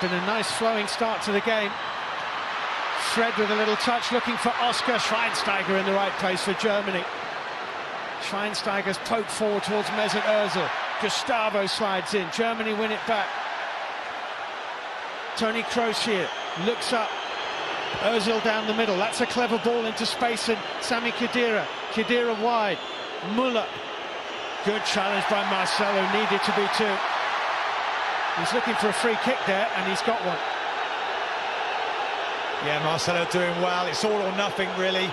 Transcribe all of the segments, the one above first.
Been a nice flowing start to the game. Fred with a little touch, looking for Oscar. Schweinsteiger in the right place for Germany. Schweinsteiger's poked forward towards Mesut Ozil. Gustavo slides in. Germany win it back. Toni Kroos here, looks up. Ozil down the middle. That's a clever ball into space, and Sami Khedira. Khedira wide. Müller. Good challenge by Marcelo, needed to be two. He's looking for a free kick there, and he's got one. Yeah, Marcelo doing well. It's all or nothing, really.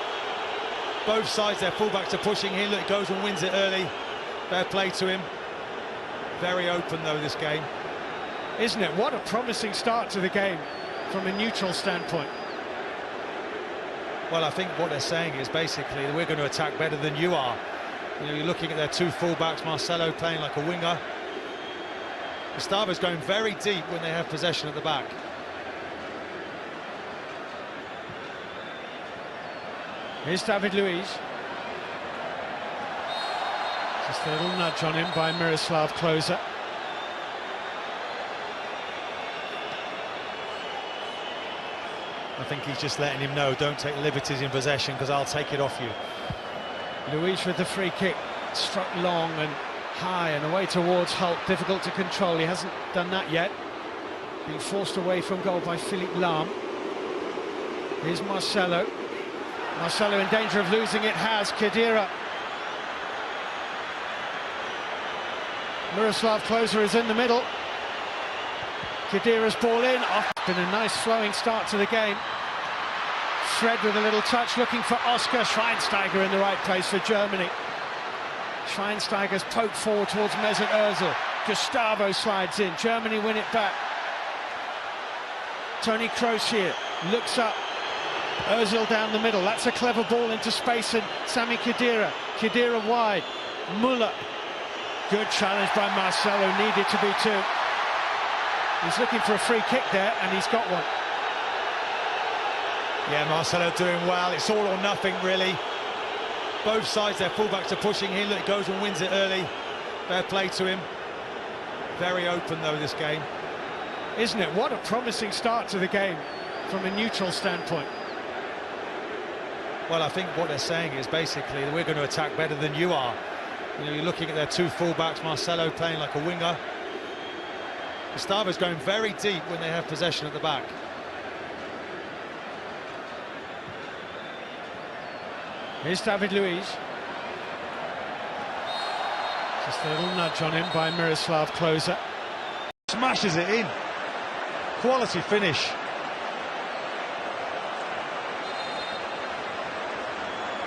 Both sides, their fullbacks are pushing. He goes and wins it early. Fair play to him. Very open, though, this game. Isn't it? What a promising start to the game from a neutral standpoint. Well, I think what they're saying is basically that we're going to attack better than you are. You know, you're looking at their two fullbacks, Marcelo playing like a winger. Gustavo's going very deep when they have possession at the back. Here's David Luiz. Just a little nudge on him by Miroslav Klose. I think he's just letting him know, don't take liberties in possession because I'll take it off you. Luiz with the free kick, struck long and high and away towards Hulk, difficult to control. He hasn't done that yet. Being forced away from goal by Philippe Lahm. Here's Marcelo. Marcelo in danger of losing it, has Khedira. Miroslav Klose is in the middle. Khedira's ball in. Oh, been a nice flowing start to the game. Fred with a little touch, looking for Oscar. Schweinsteiger in the right place for Germany. Schweinsteiger's poked forward towards Mesut Ozil. Gustavo slides in. Germany win it back. Toni Kroos here, looks up. Ozil down the middle. That's a clever ball into space, and Sami Khedira. Khedira wide. Müller. Good challenge by Marcelo, needed to be two. He's looking for a free kick there, and he's got one. Yeah, Marcelo doing well. It's all or nothing, really. Both sides, their fullbacks are pushing. He goes and wins it early. Fair play to him. Very open, though, this game. Isn't it? What a promising start to the game from a neutral standpoint. Well, I think what they're saying is basically that we're going to attack better than you are. You know, you're looking at their two fullbacks, Marcelo playing like a winger. Gustavo's going very deep when they have possession at the back. Here's David Luiz. Just a little nudge on him by Miroslav Klose. Smashes it in. Quality finish.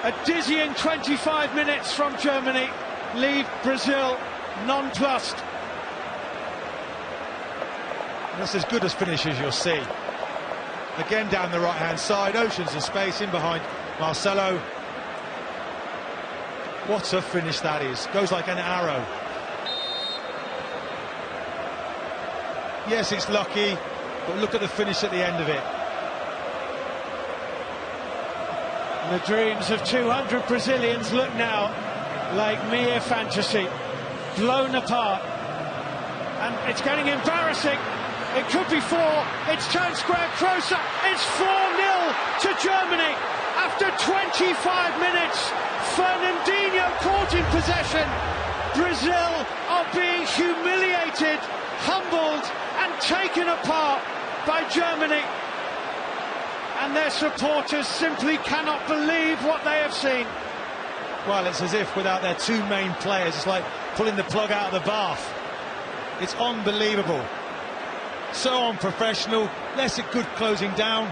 A dizzying 25 minutes from Germany leave Brazil nonplussed. That's as good as finish as you'll see. Again down the right-hand side, oceans of space in behind Marcelo. What a finish that is. Goes like an arrow. Yes, it's lucky, but look at the finish at the end of it. The dreams of 200 Brazilians look now like mere fantasy, blown apart. And it's getting embarrassing. It could be four. It's Town Square Kroos. It's 4-0 to Germany after 25 minutes. Fernandinho caught in possession. Brazil are being humiliated, humbled and taken apart by Germany. And their supporters simply cannot believe what they have seen. Well, it's as if without their two main players, it's like pulling the plug out of the bath. It's unbelievable. So unprofessional. Less a good closing down.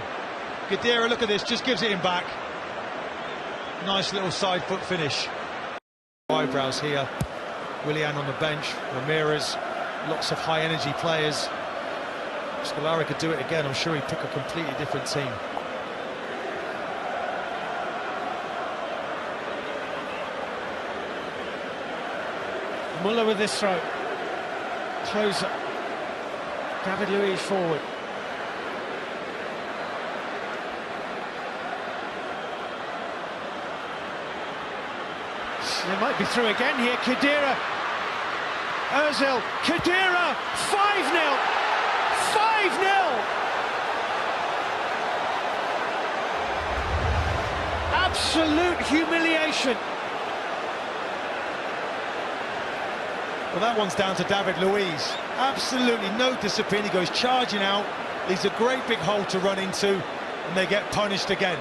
Khedira, look at this, just gives it him back. Nice little side foot finish. Eyebrows here. Willian on the bench. Ramirez. Lots of high energy players. Scolari could do it again. I'm sure he'd pick a completely different team. Müller with this throw. Closer. David Luiz forward. They might be through again here. Khedira. Ozil. Khedira. 5-0. 5-0. absolute humiliation. Well, that one's down to David Luiz. Absolutely no discipline. He goes charging out, leaves a great big hole to run into, and they get punished again.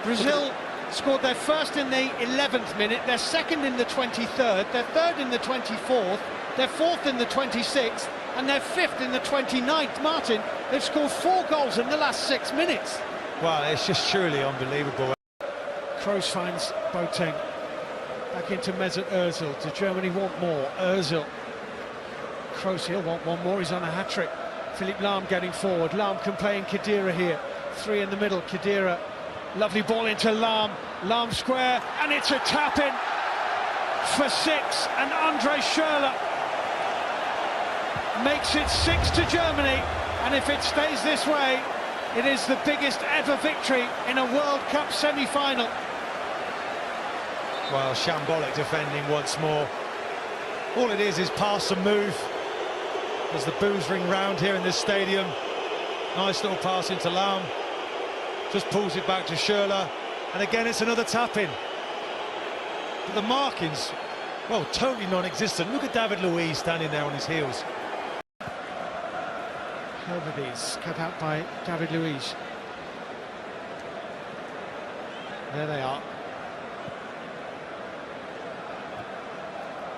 Brazil scored their first in the 11th minute, their second in the 23rd, their third in the 24th, their fourth in the 26th, and their fifth in the 29th. Martin, they've scored 4 goals in the last 6 minutes. Well, it's just surely unbelievable. Kroos finds Boateng. Back into Mesut Ozil. Does Germany want more? Ozil. Kroos, he'll want one more. He's on a hat-trick. Philipp Lahm getting forward. Lahm can play in Khedira here. 3 in the middle. Khedira. Lovely ball into Lahm. Lahm square. And it's a tap-in for 6. And Andre Schürrle makes it 6 to Germany. And if it stays this way, it is the biggest ever victory in a World Cup semi-final. Well, shambolic defending once more. All it is pass and move. As the boos ring round here in this stadium. Nice little pass into Lahm. Just pulls it back to Schürrle. And again, it's another tap-in. But the markings, well, totally non-existent. Look at David Luiz standing there on his heels. Herberdies cut out by David Luiz. There they are.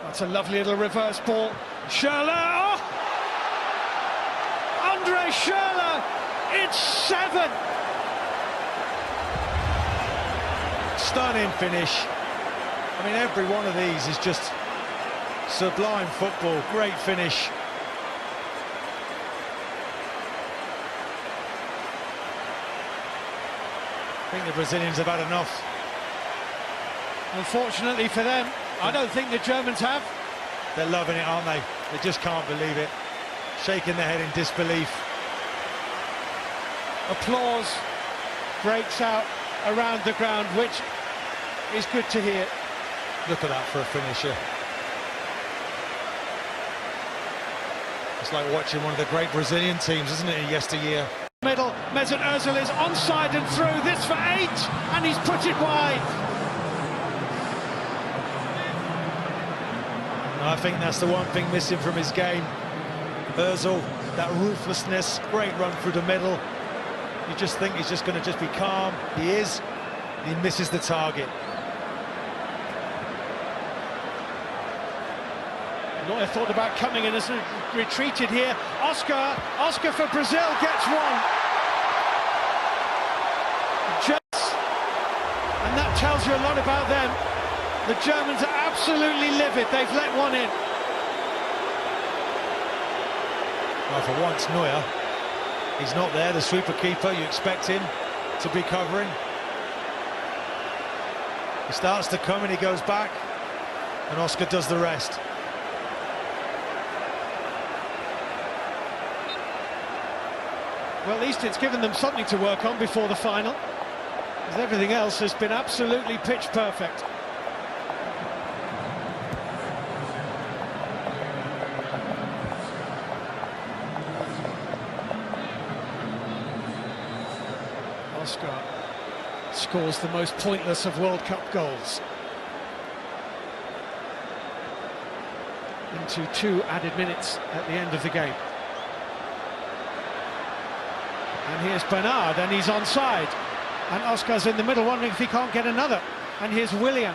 That's a lovely little reverse ball. Schürrle! Oh! Andre Schürrle! It's 7! Stunning finish. I mean, every one of these is just sublime football. Great finish. I think the Brazilians have had enough. Unfortunately for them, I don't think the Germans have. They're loving it, aren't they? They just can't believe it. Shaking their head in disbelief. Applause breaks out around the ground, which is good to hear. Look at that for a finisher. It's like watching one of the great Brazilian teams, isn't it, in yesteryear? Middle, Mesut Ozil is onside and through. This for 8, and he's put it wide. I think that's the one thing missing from his game. Ozil, that ruthlessness, great run through the middle. You just think he's just going to be calm. He is. He misses the target. Neuer thought about coming in, has retreated here. Oscar for Brazil gets one. And that tells you a lot about them. The Germans are absolutely livid. They've let one in. Well, for once, Neuer, he's not there, the sweeper keeper. You expect him to be covering. He starts to come and he goes back, and Oscar does the rest. Well, at least it's given them something to work on before the final, because everything else has been absolutely pitch perfect. Oscar scores the most pointless of World Cup goals. Into 2 added minutes at the end of the game. And here's Bernard, and he's onside. And Oscar's in the middle, wondering if he can't get another. And here's Willian.